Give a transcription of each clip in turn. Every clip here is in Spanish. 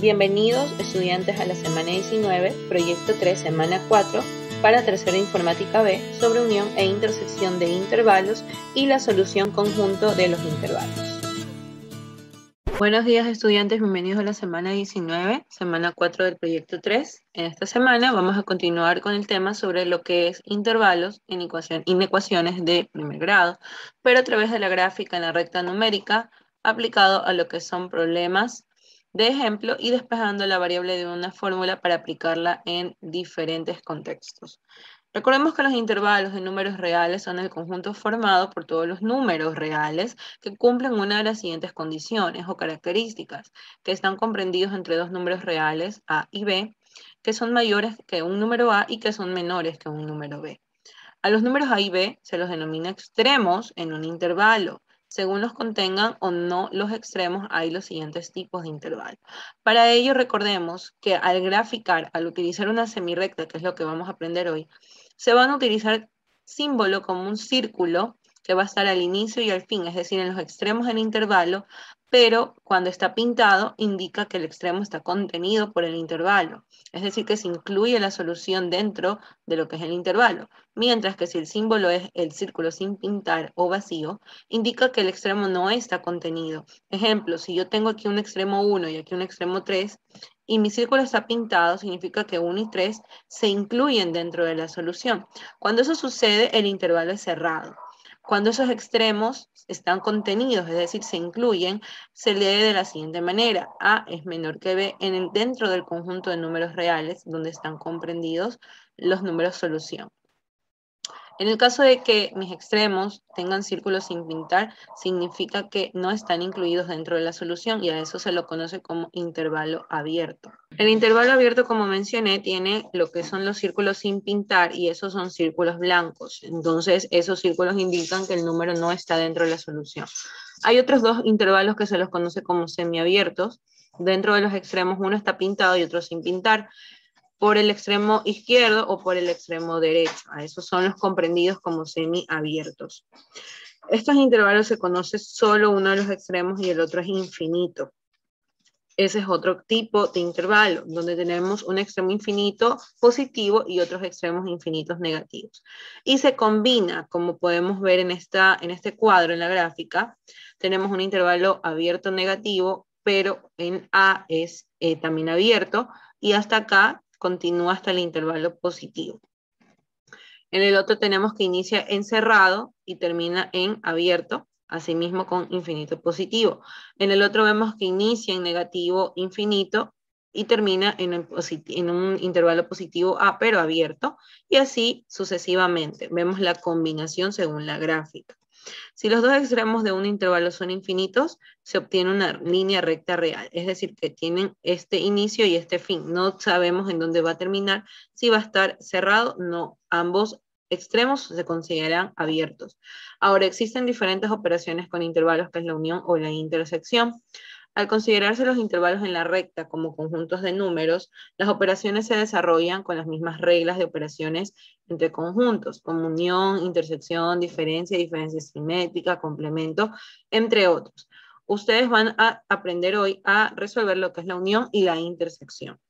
Bienvenidos estudiantes a la semana 19, proyecto 3, semana 4, para tercera informática B, sobre unión e intersección de intervalos y la solución conjunto de los intervalos. Buenos días estudiantes, bienvenidos a la semana 19, semana 4 del proyecto 3. En esta semana vamos a continuar con el tema sobre lo que es intervalos en ecuaciones de primer grado, pero a través de la gráfica en la recta numérica, aplicado a lo que son problemas de ejemplo y despejando la variable de una fórmula para aplicarla en diferentes contextos. Recordemos que los intervalos de números reales son el conjunto formado por todos los números reales que cumplen una de las siguientes condiciones o características, que están comprendidos entre dos números reales, A y B, que son mayores que un número A y que son menores que un número B. A los números A y B se los denomina extremos en un intervalo. Según los contengan o no los extremos, hay los siguientes tipos de intervalo. Para ello, recordemos que al graficar, al utilizar una semirrecta, que es lo que vamos a aprender hoy, se van a utilizar símbolo como un círculo que va a estar al inicio y al fin, es decir, en los extremos del intervalo, pero cuando está pintado indica que el extremo está contenido por el intervalo, es decir, que se incluye la solución dentro de lo que es el intervalo, mientras que si el símbolo es el círculo sin pintar o vacío, indica que el extremo no está contenido. Ejemplo, si yo tengo aquí un extremo 1 y aquí un extremo 3, y mi círculo está pintado, significa que 1 y 3 se incluyen dentro de la solución. Cuando eso sucede, el intervalo es cerrado. Cuando esos extremos están contenidos, es decir, se incluyen, se lee de la siguiente manera. A es menor que B dentro del conjunto de números reales donde están comprendidos los números solución. En el caso de que mis extremos tengan círculos sin pintar, significa que no están incluidos dentro de la solución y a eso se lo conoce como intervalo abierto. El intervalo abierto, como mencioné, tiene lo que son los círculos sin pintar y esos son círculos blancos. Entonces, esos círculos indican que el número no está dentro de la solución. Hay otros dos intervalos que se los conoce como semiabiertos. Dentro de los extremos uno está pintado y otro sin pintar, por el extremo izquierdo o por el extremo derecho. A esos son los comprendidos como semiabiertos. Estos intervalos se conoce solo uno de los extremos y el otro es infinito. Ese es otro tipo de intervalo, donde tenemos un extremo infinito positivo y otros extremos infinitos negativos. Y se combina, como podemos ver en este cuadro, en la gráfica, tenemos un intervalo abierto negativo, pero en A es también abierto, y hasta acá continúa hasta el intervalo positivo. En el otro tenemos que inicia en cerrado y termina en abierto, asimismo con infinito positivo. En el otro vemos que inicia en negativo infinito y termina en un intervalo positivo A, pero abierto, y así sucesivamente. Vemos la combinación según la gráfica. Si los dos extremos de un intervalo son infinitos, se obtiene una línea recta real, es decir, que tienen este inicio y este fin. No sabemos en dónde va a terminar, si va a estar cerrado, no. Ambos extremos se consideran abiertos. Ahora, existen diferentes operaciones con intervalos, que es la unión o la intersección. Al considerarse los intervalos en la recta como conjuntos de números, las operaciones se desarrollan con las mismas reglas de operaciones entre conjuntos, como unión, intersección, diferencia simétrica, complemento, entre otros. Ustedes van a aprender hoy a resolver lo que es la unión y la intersección.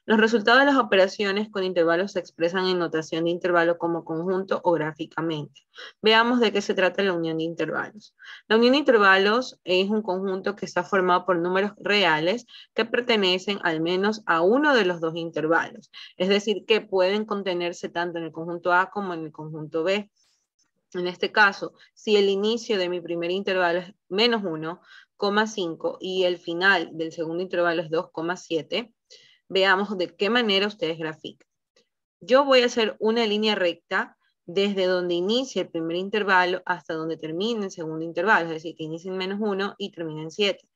Los resultados de las operaciones con intervalos se expresan en notación de intervalo como conjunto o gráficamente. Veamos de qué se trata la unión de intervalos. La unión de intervalos es un conjunto que está formado por números reales que pertenecen al menos a uno de los dos intervalos. Es decir, que pueden contenerse tanto en el conjunto A como en el conjunto B. En este caso, si el inicio de mi primer intervalo es menos 1,5 y el final del segundo intervalo es 2,7, veamos de qué manera ustedes grafican. Yo voy a hacer una línea recta desde donde inicia el primer intervalo hasta donde termine el segundo intervalo, es decir, que inicie en menos 1 y termine en 7.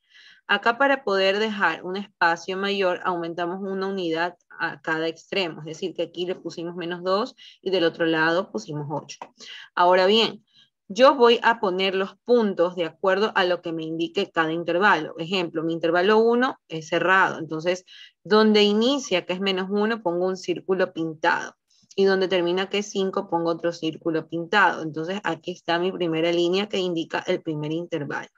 Acá, para poder dejar un espacio mayor, aumentamos una unidad a cada extremo, es decir, que aquí le pusimos menos 2 y del otro lado pusimos 8. Ahora bien, yo voy a poner los puntos de acuerdo a lo que me indique cada intervalo. Ejemplo, mi intervalo 1 es cerrado, entonces donde inicia, que es menos 1, pongo un círculo pintado. Y donde termina, que es 5, pongo otro círculo pintado. Entonces aquí está mi primera línea que indica el primer intervalo.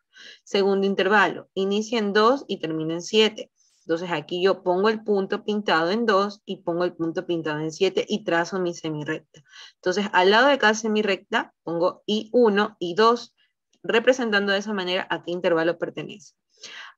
Segundo intervalo, inicia en 2 y termina en 7. Entonces aquí yo pongo el punto pintado en 2 y pongo el punto pintado en 7 y trazo mi semirrecta. Entonces al lado de cada semirrecta pongo I1, I2, representando de esa manera a qué intervalo pertenece.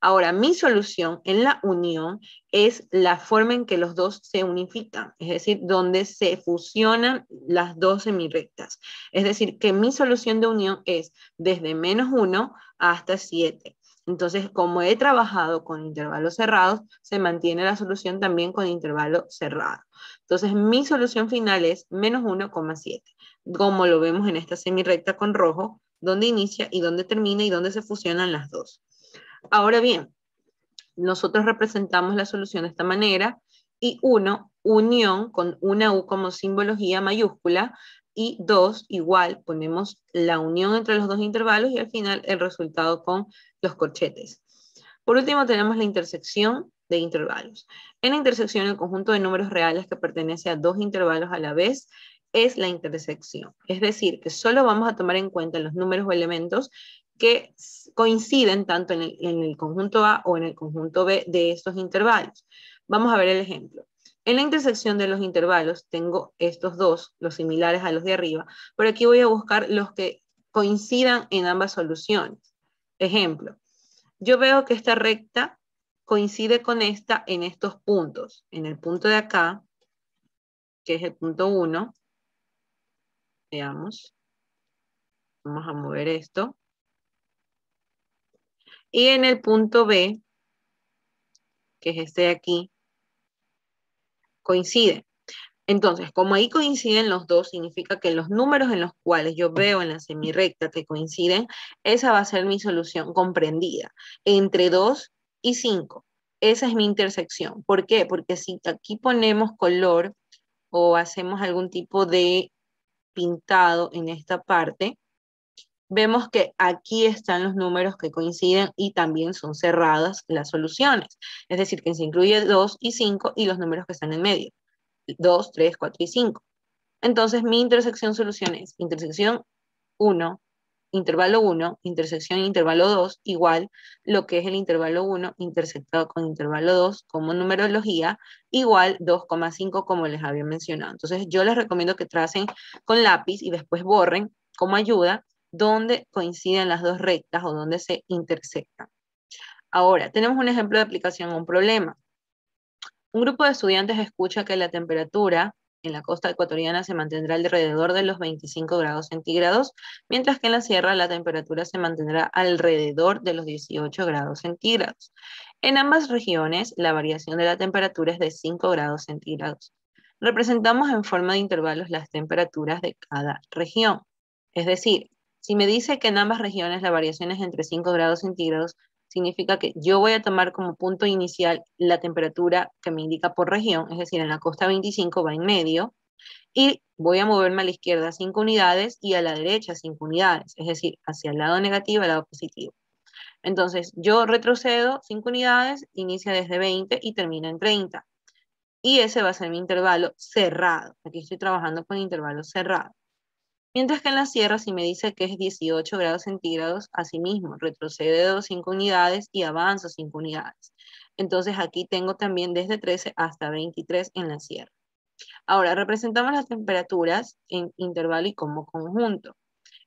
Ahora, mi solución en la unión es la forma en que los dos se unifican, es decir, donde se fusionan las dos semirrectas. Es decir, que mi solución de unión es desde -1 hasta 7. Entonces, como he trabajado con intervalos cerrados, se mantiene la solución también con intervalo cerrado. Entonces, mi solución final es -1,7, como lo vemos en esta semirrecta con rojo, donde inicia y donde termina y donde se fusionan las dos. Ahora bien, nosotros representamos la solución de esta manera, y 1, unión con una U como simbología mayúscula, y 2, igual, ponemos la unión entre los dos intervalos y al final el resultado con los corchetes. Por último tenemos la intersección de intervalos. En la intersección, el conjunto de números reales que pertenece a dos intervalos a la vez es la intersección. Es decir, que solo vamos a tomar en cuenta los números o elementos que coinciden tanto en el conjunto A o en el conjunto B de estos intervalos. Vamos a ver el ejemplo. En la intersección de los intervalos tengo estos dos, los similares a los de arriba, pero aquí voy a buscar los que coincidan en ambas soluciones. Ejemplo, yo veo que esta recta coincide con esta en estos puntos. En el punto de acá, que es el punto 1, veamos, vamos a mover esto. Y en el punto B, que es este de aquí, coincide. Entonces, como ahí coinciden los dos, significa que los números en los cuales yo veo en la semirrecta que coinciden, esa va a ser mi solución comprendida entre 2 y 5. Esa es mi intersección. ¿Por qué? Porque si aquí ponemos color o hacemos algún tipo de pintado en esta parte, vemos que aquí están los números que coinciden y también son cerradas las soluciones. Es decir, que se incluye 2 y 5 y los números que están en medio. 2, 3, 4 y 5. Entonces mi intersección solución es intersección 1, intervalo 1, intersección intervalo 2, igual lo que es el intervalo 1 intersectado con intervalo 2 como numerología, igual 2,5 como les había mencionado. Entonces yo les recomiendo que tracen con lápiz y después borren como ayuda donde coinciden las dos rectas o donde se intersectan. Ahora, tenemos un ejemplo de aplicación a un problema. Un grupo de estudiantes escucha que la temperatura en la costa ecuatoriana se mantendrá alrededor de los 25 grados centígrados, mientras que en la sierra la temperatura se mantendrá alrededor de los 18 grados centígrados. En ambas regiones, la variación de la temperatura es de 5 grados centígrados. Representamos en forma de intervalos las temperaturas de cada región. Es decir, si me dice que en ambas regiones la variación es entre 5 grados centígrados, significa que yo voy a tomar como punto inicial la temperatura que me indica por región, es decir, en la costa 25 va en medio, y voy a moverme a la izquierda 5 unidades y a la derecha 5 unidades, es decir, hacia el lado negativo y al lado positivo. Entonces, yo retrocedo 5 unidades, inicia desde 20 y termina en 30. Y ese va a ser mi intervalo cerrado. Aquí estoy trabajando con intervalo cerrado. Mientras que en la sierra, si me dice que es 18 grados centígrados, asimismo, retrocedo 5 unidades y avanzo 5 unidades. Entonces aquí tengo también desde 13 hasta 23 en la sierra. Ahora, representamos las temperaturas en intervalo y como conjunto.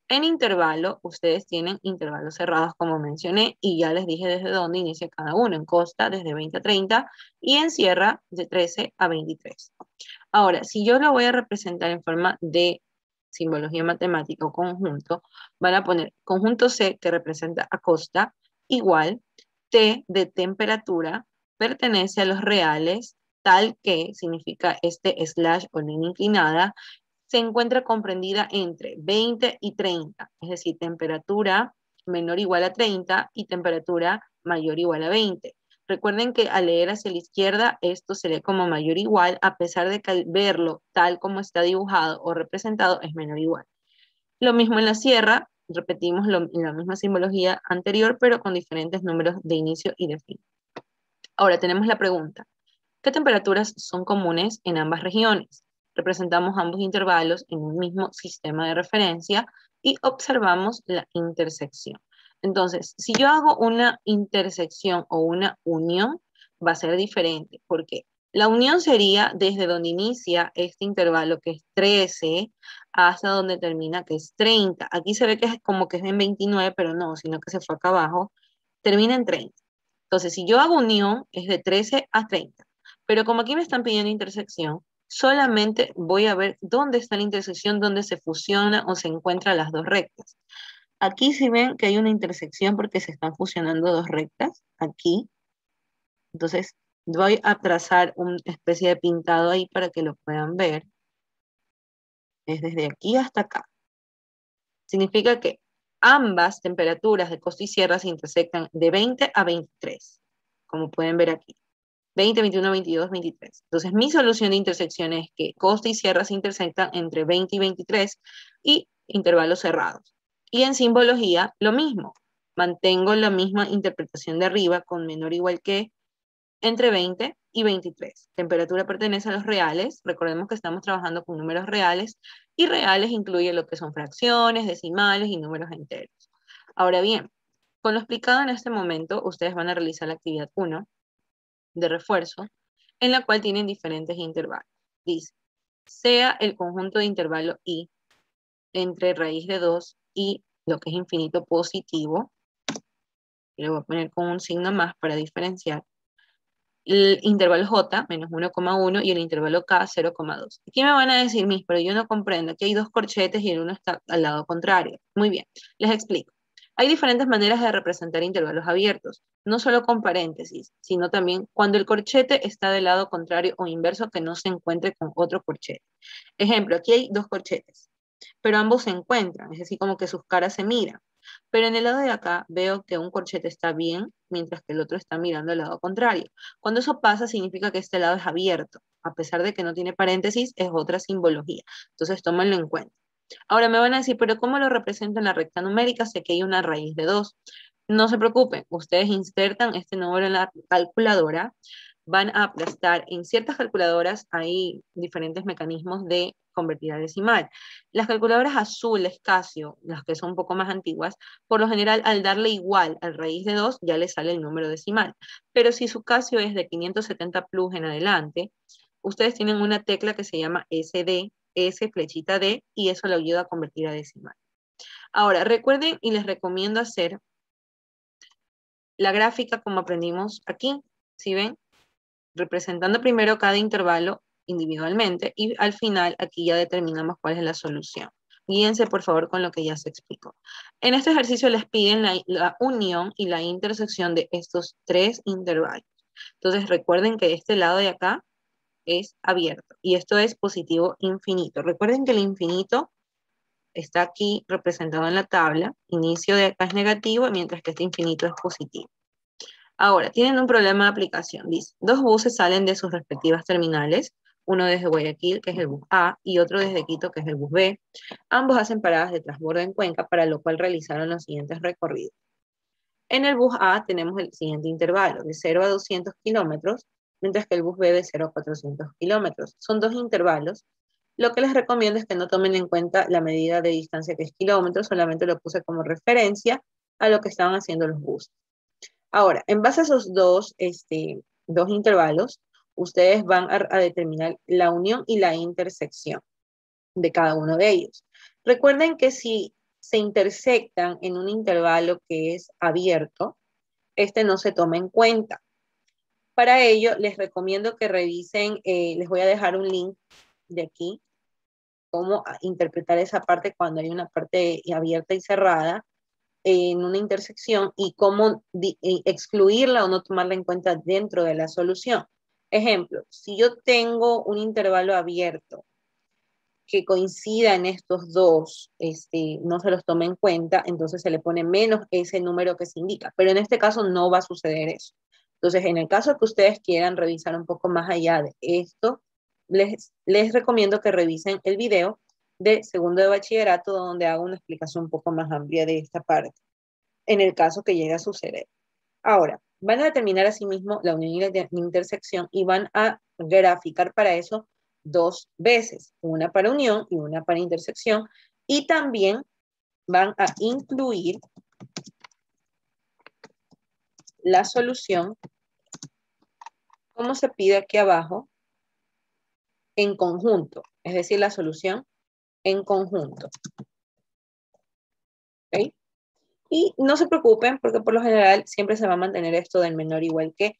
En intervalo, ustedes tienen intervalos cerrados, como mencioné, y ya les dije desde dónde inicia cada uno. En costa, desde 20 a 30, y en sierra, de 13 a 23. Ahora, si yo lo voy a representar en forma de simbología matemática o conjunto, van a poner conjunto C, que representa a costa, igual T de temperatura, pertenece a los reales, tal que significa este slash o línea inclinada, se encuentra comprendida entre 20 y 30, es decir, temperatura menor o igual a 30 y temperatura mayor o igual a 20. Recuerden que al leer hacia la izquierda, esto se lee como mayor o igual, a pesar de que al verlo tal como está dibujado o representado, es menor o igual. Lo mismo en la sierra, repetimos la misma simbología anterior, pero con diferentes números de inicio y de fin. Ahora tenemos la pregunta: ¿qué temperaturas son comunes en ambas regiones? Representamos ambos intervalos en un mismo sistema de referencia y observamos la intersección. Entonces, si yo hago una intersección o una unión, va a ser diferente. ¿Por qué? La unión sería desde donde inicia este intervalo, que es 13, hasta donde termina, que es 30. Aquí se ve que es como que es en 29, pero no, sino que se fue acá abajo. Termina en 30. Entonces, si yo hago unión, es de 13 a 30. Pero como aquí me están pidiendo intersección, solamente voy a ver dónde está la intersección, dónde se fusiona o se encuentran las dos rectas. Aquí sí ven que hay una intersección porque se están fusionando dos rectas, aquí. Entonces, voy a trazar una especie de pintado ahí para que lo puedan ver. Es desde aquí hasta acá. Significa que ambas temperaturas de costa y sierra se intersectan de 20 a 23, como pueden ver aquí. 20, 21, 22, 23. Entonces, mi solución de intersección es que costa y sierra se intersectan entre 20 y 23 y intervalos cerrados. Y en simbología, lo mismo. Mantengo la misma interpretación de arriba con menor o igual que entre 20 y 23. Temperatura pertenece a los reales. Recordemos que estamos trabajando con números reales y reales incluye lo que son fracciones, decimales y números enteros. Ahora bien, con lo explicado en este momento, ustedes van a realizar la actividad 1 de refuerzo, en la cual tienen diferentes intervalos. Dice, sea el conjunto de intervalo i entre raíz de 2 y lo que es infinito positivo, y lo voy a poner con un signo más para diferenciar, el intervalo j, menos 1,1, y el intervalo k, 0,2. Aquí me van a decir, mis, pero yo no comprendo, que hay dos corchetes y el uno está al lado contrario. Muy bien, les explico. Hay diferentes maneras de representar intervalos abiertos, no solo con paréntesis, sino también cuando el corchete está del lado contrario o inverso que no se encuentre con otro corchete. Ejemplo, aquí hay dos corchetes, pero ambos se encuentran, es decir, como que sus caras se miran. Pero en el lado de acá veo que un corchete está bien, mientras que el otro está mirando al lado contrario. Cuando eso pasa, significa que este lado es abierto. A pesar de que no tiene paréntesis, es otra simbología. Entonces, tómenlo en cuenta. Ahora me van a decir, pero ¿cómo lo represento en la recta numérica? Sé que hay una raíz de 2. No se preocupen, ustedes insertan este número en la calculadora, van a aplastar. En ciertas calculadoras hay diferentes mecanismos de convertir a decimal. Las calculadoras azules, Casio, las que son un poco más antiguas, por lo general al darle igual al raíz de 2 ya le sale el número decimal. Pero si su Casio es de 570 plus en adelante, ustedes tienen una tecla que se llama SD, S flechita D, y eso le ayuda a convertir a decimal. Ahora, recuerden y les recomiendo hacer la gráfica como aprendimos aquí, ¿sí ven? Representando primero cada intervalo individualmente y al final aquí ya determinamos cuál es la solución. Guíense por favor con lo que ya se explicó. En este ejercicio les piden la unión y la intersección de estos tres intervalos. Entonces recuerden que este lado de acá es abierto y esto es positivo infinito. Recuerden que el infinito está aquí representado en la tabla. Inicio de acá es negativo, mientras que este infinito es positivo. Ahora, tienen un problema de aplicación. Dice, dos buses salen de sus respectivas terminales, uno desde Guayaquil, que es el bus A, y otro desde Quito, que es el bus B. Ambos hacen paradas de transbordo en Cuenca, para lo cual realizaron los siguientes recorridos. En el bus A tenemos el siguiente intervalo, de 0 a 200 kilómetros, mientras que el bus B de 0 a 400 kilómetros. Son dos intervalos. Lo que les recomiendo es que no tomen en cuenta la medida de distancia que es kilómetros, solamente lo puse como referencia a lo que estaban haciendo los buses. Ahora, en base a esos dos intervalos, ustedes van a determinar la unión y la intersección de cada uno de ellos. Recuerden que si se intersectan en un intervalo que es abierto, este no se toma en cuenta. Para ello, les recomiendo que revisen, les voy a dejar un link de aquí, cómo interpretar esa parte cuando hay una parte abierta y cerrada en una intersección y cómo excluirla o no tomarla en cuenta dentro de la solución. Ejemplo, si yo tengo un intervalo abierto que coincida en estos dos, no se los toma en cuenta, entonces se le pone menos ese número que se indica, pero en este caso no va a suceder eso. Entonces, en el caso que ustedes quieran revisar un poco más allá de esto, les recomiendo que revisen el video de segundo de bachillerato, donde hago una explicación un poco más amplia de esta parte, en el caso que llegue a suceder. Ahora, van a determinar asimismo la unión y la intersección y van a graficar para eso dos veces, una para unión y una para intersección, y también van a incluir la solución como se pide aquí abajo, en conjunto, es decir, la solución en conjunto. ¿Ok? Y no se preocupen porque por lo general siempre se va a mantener esto del menor igual que,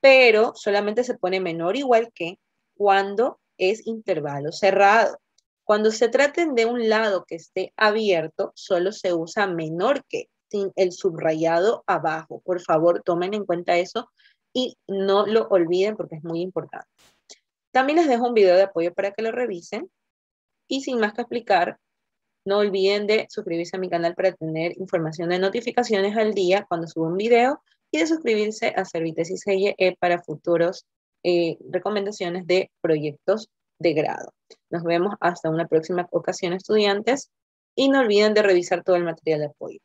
pero solamente se pone menor igual que cuando es intervalo cerrado. Cuando se traten de un lado que esté abierto, solo se usa menor que, sin el subrayado abajo. Por favor, tomen en cuenta eso y no lo olviden porque es muy importante. También les dejo un video de apoyo para que lo revisen. Y sin más que explicar, no olviden de suscribirse a mi canal para tener información de notificaciones al día cuando subo un video y de suscribirse a Servitesis CYE para futuros recomendaciones de proyectos de grado. Nos vemos hasta una próxima ocasión, estudiantes, y no olviden de revisar todo el material de apoyo.